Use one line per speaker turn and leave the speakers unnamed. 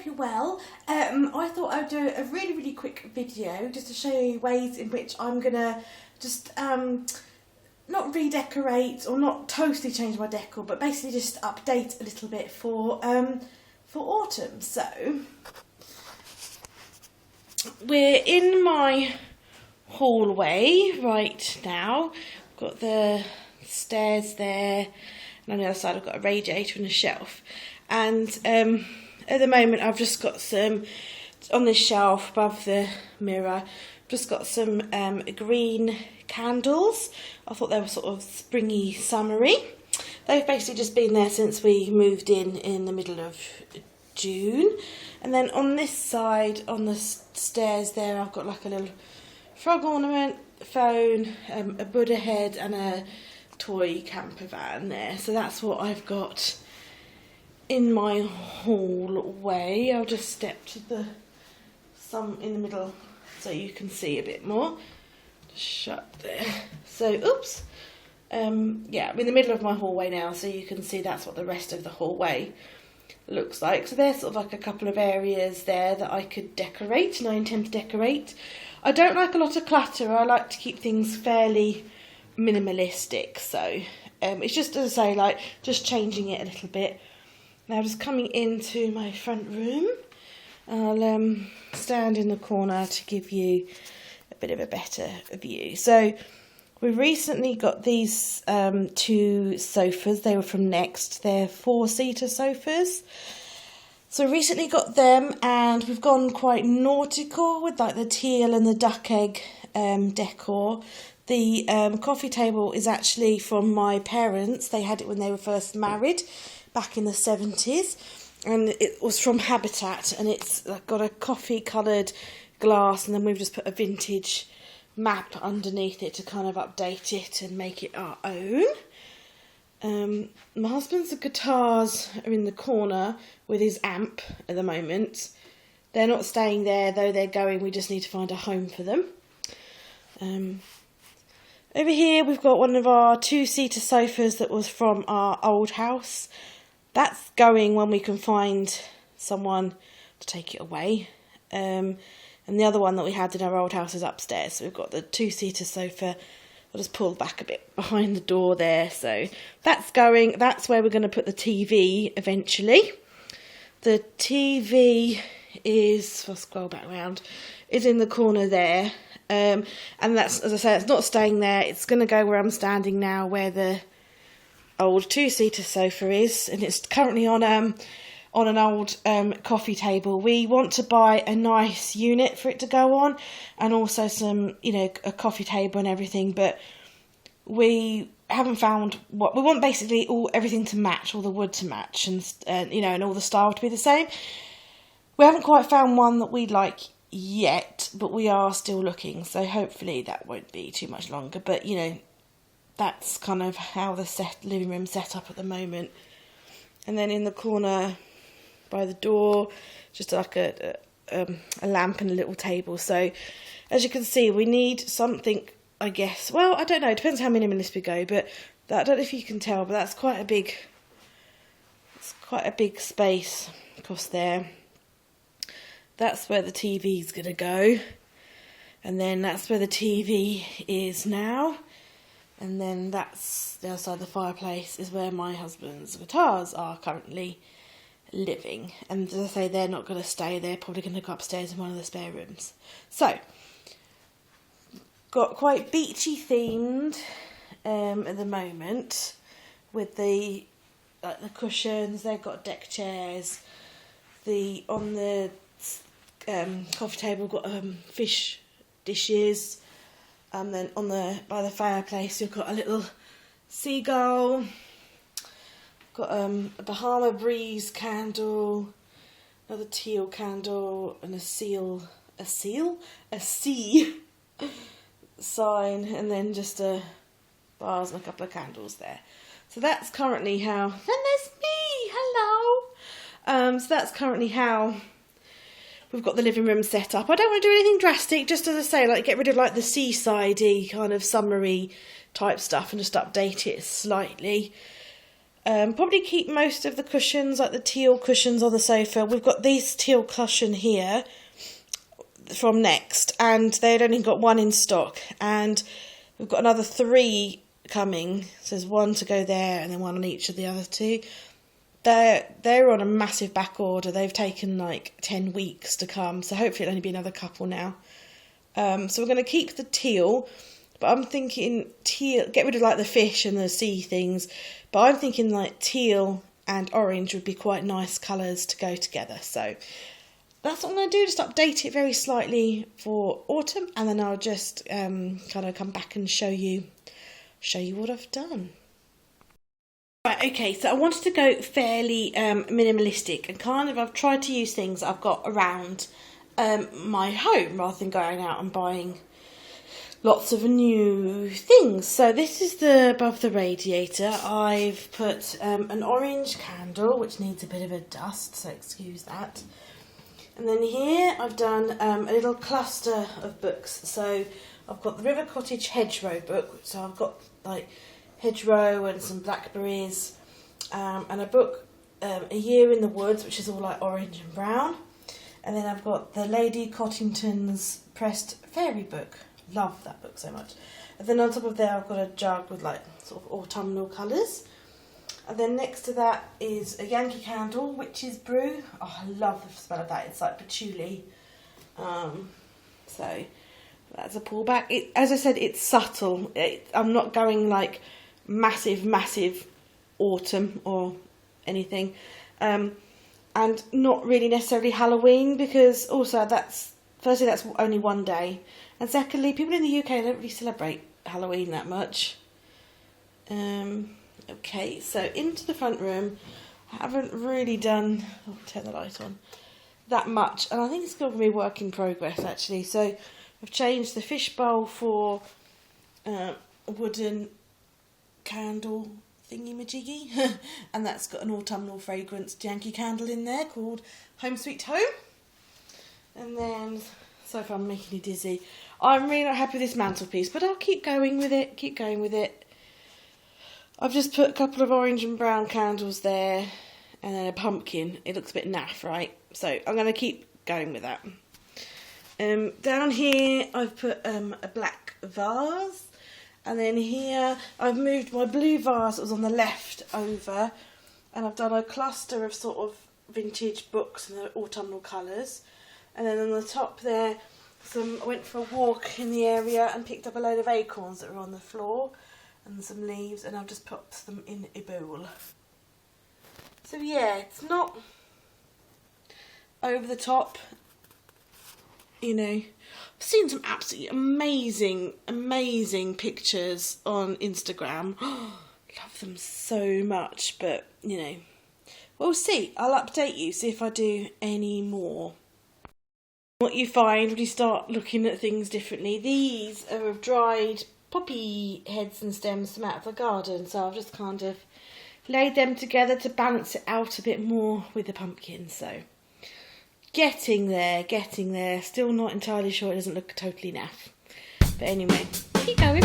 you're well. I thought I'd do a really quick video just to show you ways in which I'm gonna just not redecorate or not totally change my decor, but basically just update a little bit for autumn. So we're in my hallway right now. I've got the stairs there, and on the other side I've got a radiator and a shelf. And at the moment I've just got some, on this shelf above the mirror, just got some green candles. I thought they were sort of springy, summery. They've basically just been there since we moved in the middle of June. And then on this side, on the stairs there, I've got like a little frog ornament, phone, a Buddha head and a toy camper van there. So that's what I've got in my hallway. I'll just step to some in the middle so you can see a bit more. Just shut there. So, oops. Yeah, I'm in the middle of my hallway now, so you can see that's what the rest of the hallway looks like. So there's sort of like a couple of areas there that I could decorate, and I intend to decorate. I don't like a lot of clutter. I like to keep things fairly minimalistic. So it's just, as I say, like just changing it a little bit. Now just coming into my front room. I'll stand in the corner to give you a bit of a better view. So we recently got these two sofas. They were from Next. They're 4-seater sofas. So we recently got them, and we've gone quite nautical with like the teal and the duck egg decor. The coffee table is actually from my parents. They had it when they were first married back in the 70s. And it was from Habitat, and it's got a coffee coloured glass, and then we've just put a vintage map underneath it to kind of update it and make it our own. My husband's guitars are in the corner with his amp at the moment. They're not staying there, though they're going. We just need to find a home for them. Over here we've got one of our 2-seater sofas that was from our old house. That's going when we can find someone to take it away. And the other one that we had in our old house is upstairs. So we've got the 2-seater sofa. I'll just pull back a bit behind the door there. So that's going. That's where we're going to put the TV eventually. The TV is, if I scroll back around, is in the corner there. And that's, as I say, it's not staying there. It's going to go where I'm standing now, where the old 2-seater sofa is, and it's currently on an old coffee table. We want to buy a nice unit for it to go on, and also some, a coffee table and everything, but we haven't found what we want. Basically everything to match, all the wood to match, and and all the style to be the same. We haven't quite found one that we'd like yet, but we are still looking, so hopefully that won't be too much longer. But that's kind of how the living room set up at the moment. And then in the corner by the door, just like a lamp and a little table. So as you can see, we need something, I guess. Well, I don't know. It depends how minimalist we go. But I don't know if you can tell, but that's quite a big. It's quite a big space across there. That's where the TV is going to go, and then that's where the TV is now. And then that's the other side of the fireplace is where my husband's guitars are currently living. And as I say, they're not going to stay. They're probably going to go upstairs in one of the spare rooms. So, got quite beachy themed at the moment with the cushions. They've got deck chairs. On the coffee table got fish dishes. And then by the fireplace, you've got a little seagull. Got a Bahama Breeze candle, another teal candle, and a sea sign, and then just bars and a couple of candles there. So that's currently how. And there's me. Hello. So that's currently how we've got the living room set up. I don't want to do anything drastic, just as I say, like get rid of like the seaside-y kind of summery type stuff and just update it slightly. Probably keep most of the cushions, like the teal cushions on the sofa. We've got this teal cushion here from Next, and they'd only got one in stock, and we've got another 3 coming. So there's 1 to go there, and then 1 on each of the other 2. They're on a massive back order. They've taken like 10 weeks to come, so hopefully it'll only be another couple now. So we're going to keep the teal, but I'm thinking teal, get rid of like the fish and the sea things, but I'm thinking like teal and orange would be quite nice colours to go together. So that's what I'm going to do, just update it very slightly for autumn, and then I'll just kind of come back and show you what I've done. Right, okay, so I wanted to go fairly minimalistic, and kind of I've tried to use things I've got around my home rather than going out and buying lots of new things. So this is the above the radiator. I've put an orange candle, which needs a bit of a dust, so excuse that. And then here I've done a little cluster of books. So I've got the River Cottage Hedgerow book, so I've got like hedgerow and some blackberries, and a book, A Year in the Woods, which is all like orange and brown. And then I've got the Lady Cottington's Pressed Fairy book. Love that book so much. And then on top of there I've got a jug with like sort of autumnal colours. And then next to that is a Yankee Candle, Witch's Brew. Oh, I love the smell of that. It's like patchouli. So that's a pullback. As I said, it's subtle. I'm not going like massive autumn or anything. And not really necessarily Halloween, because also firstly that's only one day, and secondly people in the UK don't really celebrate Halloween that much. Okay, so into the front room, I haven't really done, turn the light on, that much, and I think it's going to be work in progress actually. So I've changed the fish bowl for a wooden candle thingy-majiggy, and that's got an autumnal fragranced Yankee candle in there called Home Sweet Home. And then, so far I'm making me dizzy. I'm really not happy with this mantelpiece, but I'll keep going with it, I've just put a couple of orange and brown candles there, and then a pumpkin. It looks a bit naff, right? So I'm going to keep going with that. Down here I've put a black vase. And then here I've moved my blue vase that was on the left over, and I've done a cluster of sort of vintage books in the autumnal colours. And then on the top there, I went for a walk in the area and picked up a load of acorns that were on the floor and some leaves, and I've just popped them in a bowl. So yeah, it's not over the top, you know. I've seen some absolutely amazing pictures on Instagram. Love them so much, but you know, we'll see. I'll update you, see if I do any more. What you find when you start looking at things differently. These are of dried poppy heads and stems from out of the garden, so I've just kind of laid them together to balance it out a bit more with the pumpkin. So getting there, still not entirely sure it doesn't look totally naff, but anyway, keep going.